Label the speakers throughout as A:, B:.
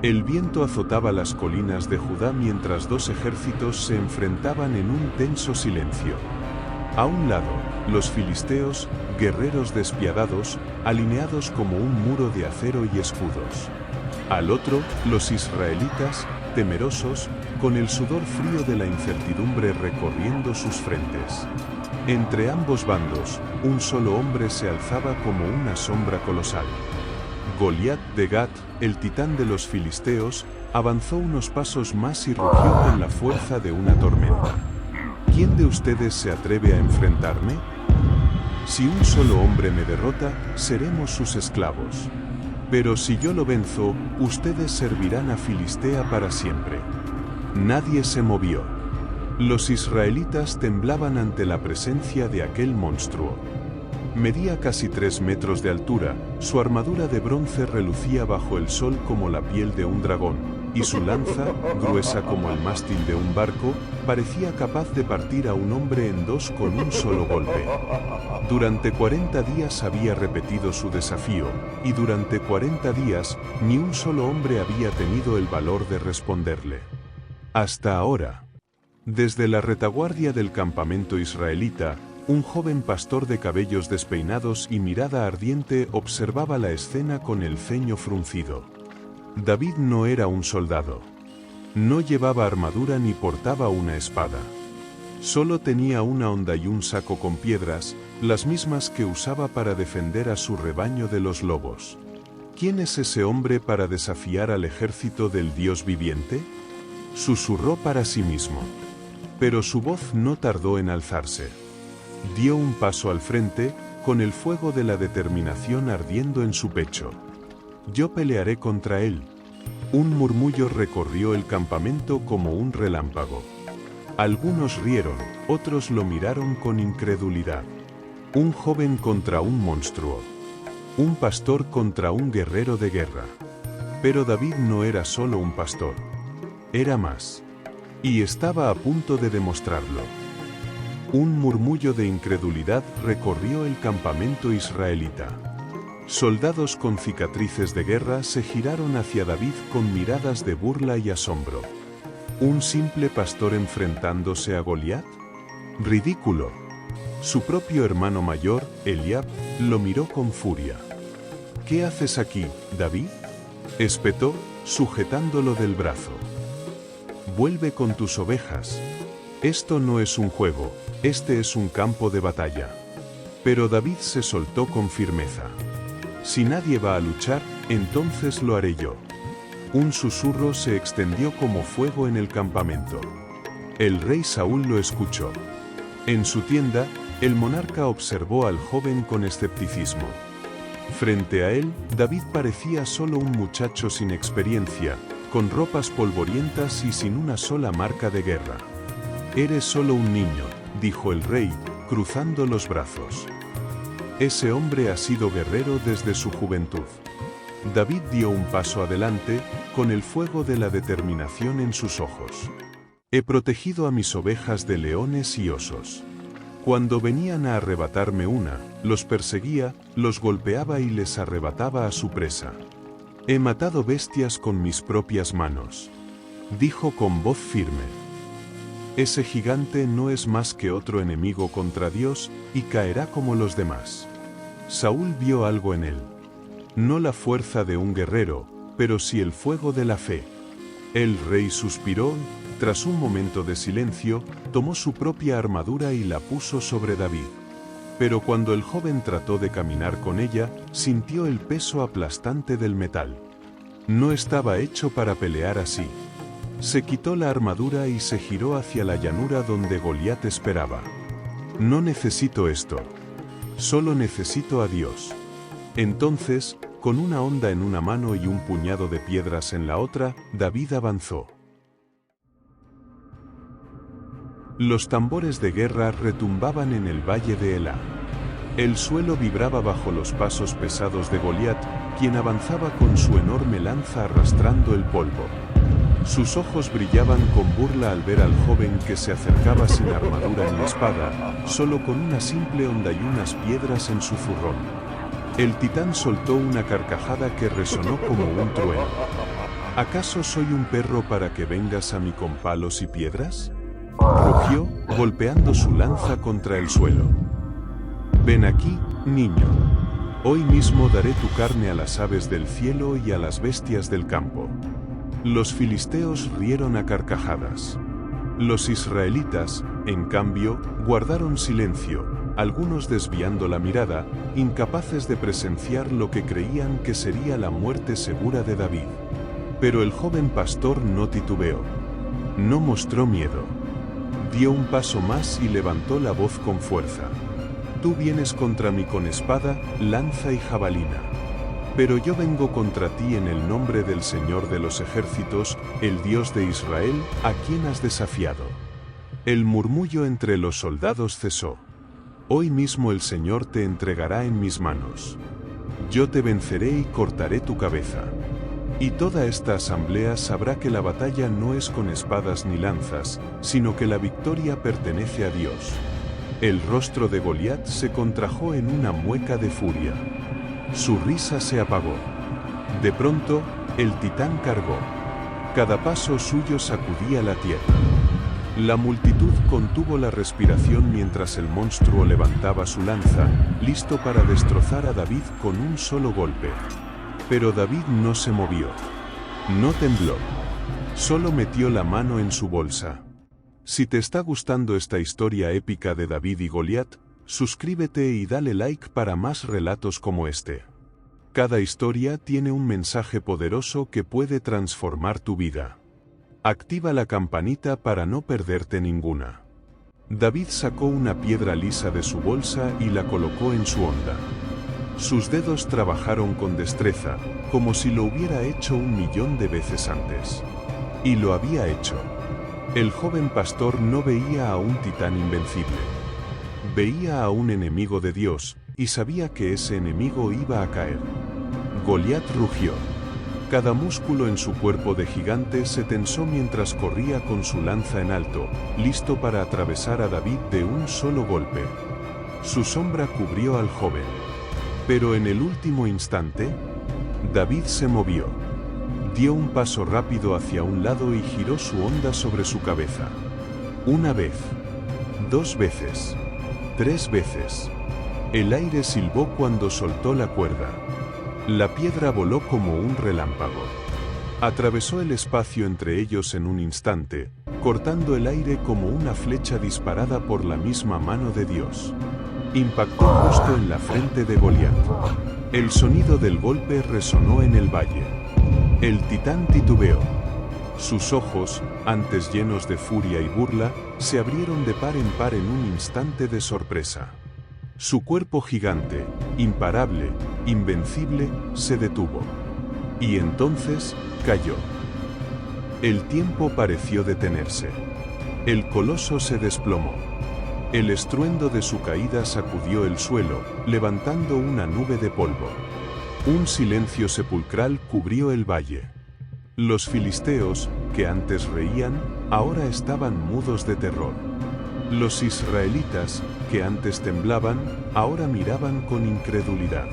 A: El viento azotaba las colinas de Judá mientras dos ejércitos se enfrentaban en un tenso silencio. A un lado, los filisteos, guerreros despiadados, alineados como un muro de acero y escudos. Al otro, los israelitas, temerosos, con el sudor frío de la incertidumbre recorriendo sus frentes. Entre ambos bandos, un solo hombre se alzaba como una sombra colosal. Goliat de Gat, el titán de los filisteos, avanzó unos pasos más y rugió con la fuerza de una tormenta. ¿Quién de ustedes se atreve a enfrentarme? Si un solo hombre me derrota, seremos sus esclavos. Pero si yo lo venzo, ustedes servirán a Filistea para siempre. Nadie se movió. Los israelitas temblaban ante la presencia de aquel monstruo. Medía casi 3 metros de altura, su armadura de bronce relucía bajo el sol como la piel de un dragón, y su lanza, gruesa como el mástil de un barco, parecía capaz de partir a un hombre en dos con un solo golpe. Durante 40 días había repetido su desafío, y durante 40 días, ni un solo hombre había tenido el valor de responderle. Hasta ahora. Desde la retaguardia del campamento israelita, un joven pastor de cabellos despeinados y mirada ardiente observaba la escena con el ceño fruncido. David no era un soldado. No llevaba armadura ni portaba una espada. Solo tenía una honda y un saco con piedras, las mismas que usaba para defender a su rebaño de los lobos. ¿Quién es ese hombre para desafiar al ejército del Dios viviente? Susurró para sí mismo. Pero su voz no tardó en alzarse. Dio un paso al frente, con el fuego de la determinación ardiendo en su pecho. Yo pelearé contra él. Un murmullo recorrió el campamento como un relámpago. Algunos rieron, otros lo miraron con incredulidad. Un joven contra un monstruo. Un pastor contra un guerrero de guerra. Pero David no era solo un pastor. Era más. Y estaba a punto de demostrarlo. Un murmullo de incredulidad recorrió el campamento israelita. Soldados con cicatrices de guerra se giraron hacia David con miradas de burla y asombro. ¿Un simple pastor enfrentándose a Goliat? ¡Ridículo! Su propio hermano mayor, Eliab, lo miró con furia. ¿Qué haces aquí, David?, espetó, sujetándolo del brazo. Vuelve con tus ovejas. Esto no es un juego, este es un campo de batalla. Pero David se soltó con firmeza. Si nadie va a luchar, entonces lo haré yo. Un susurro se extendió como fuego en el campamento. El rey Saúl lo escuchó. En su tienda, el monarca observó al joven con escepticismo. Frente a él, David parecía solo un muchacho sin experiencia, con ropas polvorientas y sin una sola marca de guerra. Eres solo un niño, dijo el rey, cruzando los brazos. Ese hombre ha sido guerrero desde su juventud. David dio un paso adelante, con el fuego de la determinación en sus ojos. He protegido a mis ovejas de leones y osos. Cuando venían a arrebatarme una, los perseguía, los golpeaba y les arrebataba a su presa. He matado bestias con mis propias manos. Dijo con voz firme. Ese gigante no es más que otro enemigo contra Dios, y caerá como los demás. Saúl vio algo en él. No la fuerza de un guerrero, pero sí el fuego de la fe. El rey suspiró, tras un momento de silencio, tomó su propia armadura y la puso sobre David. Pero cuando el joven trató de caminar con ella, sintió el peso aplastante del metal. No estaba hecho para pelear así. Se quitó la armadura y se giró hacia la llanura donde Goliat esperaba. No necesito esto. Solo necesito a Dios. Entonces, con una honda en una mano y un puñado de piedras en la otra, David avanzó. Los tambores de guerra retumbaban en el valle de Elá. El suelo vibraba bajo los pasos pesados de Goliat, quien avanzaba con su enorme lanza arrastrando el polvo. Sus ojos brillaban con burla al ver al joven que se acercaba sin armadura ni espada, solo con una simple honda y unas piedras en su zurrón. El titán soltó una carcajada que resonó como un trueno. ¿Acaso soy un perro para que vengas a mí con palos y piedras? Rugió, golpeando su lanza contra el suelo. Ven aquí, niño. Hoy mismo daré tu carne a las aves del cielo y a las bestias del campo. Los filisteos rieron a carcajadas. Los israelitas, en cambio, guardaron silencio, algunos desviando la mirada, incapaces de presenciar lo que creían que sería la muerte segura de David. Pero el joven pastor no titubeó. No mostró miedo. Dio un paso más y levantó la voz con fuerza. Tú vienes contra mí con espada, lanza y jabalina. Pero yo vengo contra ti en el nombre del Señor de los ejércitos, el Dios de Israel, a quien has desafiado. El murmullo entre los soldados cesó. Hoy mismo el Señor te entregará en mis manos. Yo te venceré y cortaré tu cabeza. Y toda esta asamblea sabrá que la batalla no es con espadas ni lanzas, sino que la victoria pertenece a Dios. El rostro de Goliat se contrajo en una mueca de furia. Su risa se apagó. De pronto, el titán cargó. Cada paso suyo sacudía la tierra. La multitud contuvo la respiración mientras el monstruo levantaba su lanza, listo para destrozar a David con un solo golpe. Pero David no se movió. No tembló. Solo metió la mano en su bolsa. Si te está gustando esta historia épica de David y Goliat, suscríbete y dale like para más relatos como este. Cada historia tiene un mensaje poderoso que puede transformar tu vida. Activa la campanita para no perderte ninguna. David sacó una piedra lisa de su bolsa y la colocó en su honda. Sus dedos trabajaron con destreza, como si lo hubiera hecho 1.000.000 de veces antes. Y lo había hecho. El joven pastor no veía a un titán invencible. Veía a un enemigo de Dios, y sabía que ese enemigo iba a caer. Goliat rugió. Cada músculo en su cuerpo de gigante se tensó mientras corría con su lanza en alto, listo para atravesar a David de un solo golpe. Su sombra cubrió al joven. Pero en el último instante, David se movió. Dio un paso rápido hacia un lado y giró su honda sobre su cabeza. Una vez, 2 veces, 3 veces. El aire silbó cuando soltó la cuerda. La piedra voló como un relámpago. Atravesó el espacio entre ellos en un instante, cortando el aire como una flecha disparada por la misma mano de Dios. Impactó justo en la frente de Goliat. El sonido del golpe resonó en el valle. El titán titubeó. Sus ojos, antes llenos de furia y burla, se abrieron de par en par en un instante de sorpresa. Su cuerpo gigante, imparable, invencible, se detuvo. Y entonces, cayó. El tiempo pareció detenerse. El coloso se desplomó. El estruendo de su caída sacudió el suelo, levantando una nube de polvo. Un silencio sepulcral cubrió el valle. Los filisteos, que antes reían, ahora estaban mudos de terror. Los israelitas, que antes temblaban, ahora miraban con incredulidad.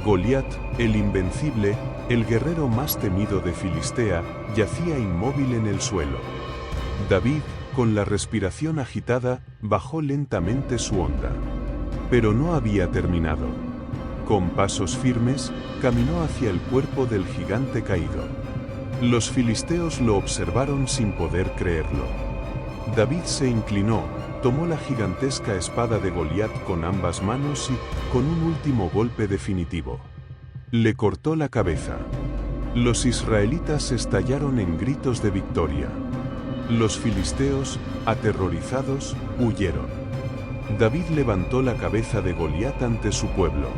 A: Goliat, el invencible, el guerrero más temido de Filistea, yacía inmóvil en el suelo. David, con la respiración agitada, bajó lentamente su honda. Pero no había terminado. Con pasos firmes, caminó hacia el cuerpo del gigante caído. Los filisteos lo observaron sin poder creerlo. David se inclinó, tomó la gigantesca espada de Goliat con ambas manos y, con un último golpe definitivo, le cortó la cabeza. Los israelitas estallaron en gritos de victoria. Los filisteos, aterrorizados, huyeron. David levantó la cabeza de Goliat ante su pueblo.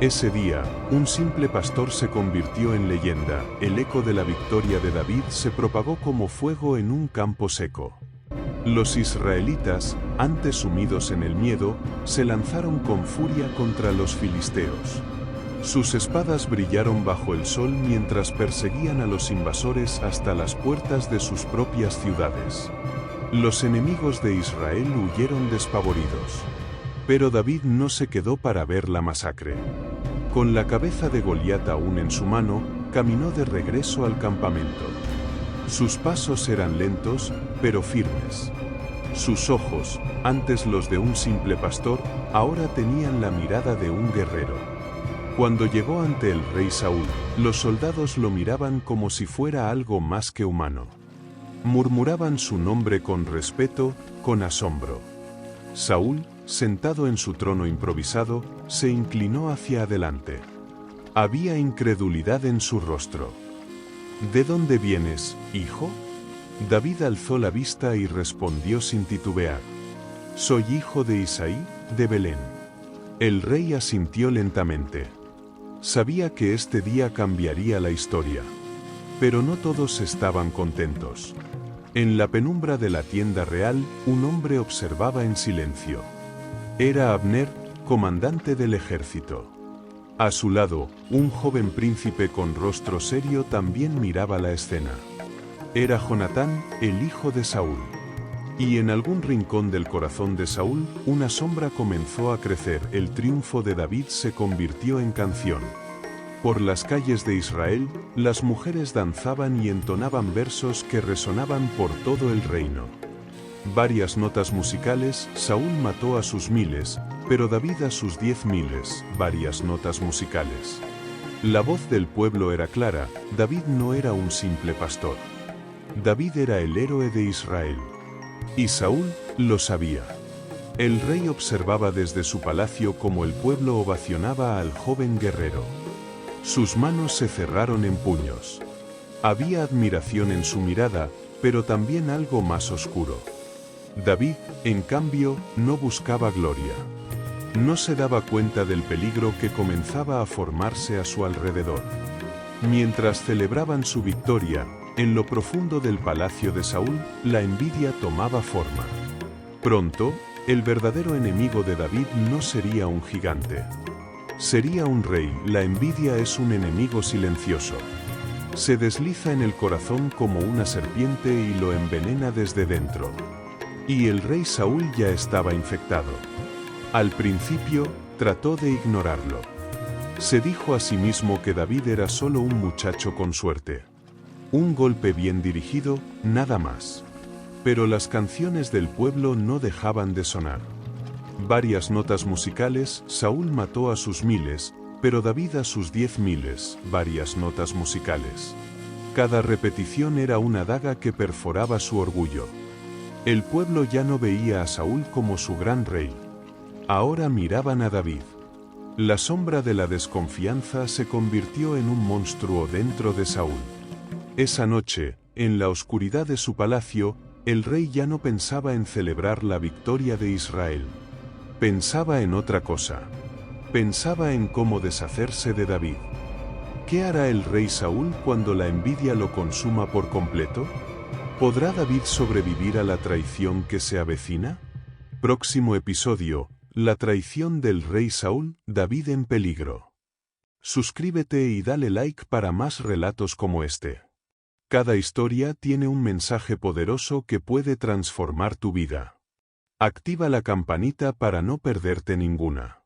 A: Ese día, un simple pastor se convirtió en leyenda. El eco de la victoria de David se propagó como fuego en un campo seco. Los israelitas, antes sumidos en el miedo, se lanzaron con furia contra los filisteos. Sus espadas brillaron bajo el sol mientras perseguían a los invasores hasta las puertas de sus propias ciudades. Los enemigos de Israel huyeron despavoridos. Pero David no se quedó para ver la masacre. Con la cabeza de Goliat aún en su mano, caminó de regreso al campamento. Sus pasos eran lentos, pero firmes. Sus ojos, antes los de un simple pastor, ahora tenían la mirada de un guerrero. Cuando llegó ante el rey Saúl, los soldados lo miraban como si fuera algo más que humano. Murmuraban su nombre con respeto, con asombro. Saúl, sentado en su trono improvisado, se inclinó hacia adelante. Había incredulidad en su rostro. ¿De dónde vienes, hijo? David alzó la vista y respondió sin titubear. Soy hijo de Isaí, de Belén. El rey asintió lentamente. Sabía que este día cambiaría la historia. Pero no todos estaban contentos. En la penumbra de la tienda real, un hombre observaba en silencio. Era Abner, comandante del ejército. A su lado, un joven príncipe con rostro serio también miraba la escena. Era Jonatán, el hijo de Saúl. Y en algún rincón del corazón de Saúl, una sombra comenzó a crecer. El triunfo de David se convirtió en canción. Por las calles de Israel, las mujeres danzaban y entonaban versos que resonaban por todo el reino. Varias notas musicales, Saúl mató a sus miles, pero David a sus 10.000, varias notas musicales. La voz del pueblo era clara, David no era un simple pastor. David era el héroe de Israel. Y Saúl lo sabía. El rey observaba desde su palacio cómo el pueblo ovacionaba al joven guerrero. Sus manos se cerraron en puños. Había admiración en su mirada, pero también algo más oscuro. David, en cambio, no buscaba gloria. No se daba cuenta del peligro que comenzaba a formarse a su alrededor. Mientras celebraban su victoria, en lo profundo del palacio de Saúl, la envidia tomaba forma. Pronto, el verdadero enemigo de David no sería un gigante. Sería un rey. La envidia es un enemigo silencioso. Se desliza en el corazón como una serpiente y lo envenena desde dentro. Y el rey Saúl ya estaba infectado. Al principio, trató de ignorarlo. Se dijo a sí mismo que David era solo un muchacho con suerte. Un golpe bien dirigido, nada más. Pero las canciones del pueblo no dejaban de sonar. Varias notas musicales, Saúl mató a sus miles, pero David a sus 10.000, varias notas musicales. Cada repetición era una daga que perforaba su orgullo. El pueblo ya no veía a Saúl como su gran rey. Ahora miraban a David. La sombra de la desconfianza se convirtió en un monstruo dentro de Saúl. Esa noche, en la oscuridad de su palacio, el rey ya no pensaba en celebrar la victoria de Israel. Pensaba en otra cosa. Pensaba en cómo deshacerse de David. ¿Qué hará el rey Saúl cuando la envidia lo consuma por completo? ¿Podrá David sobrevivir a la traición que se avecina? Próximo episodio, la traición del rey Saúl, David en peligro. Suscríbete y dale like para más relatos como este. Cada historia tiene un mensaje poderoso que puede transformar tu vida. Activa la campanita para no perderte ninguna.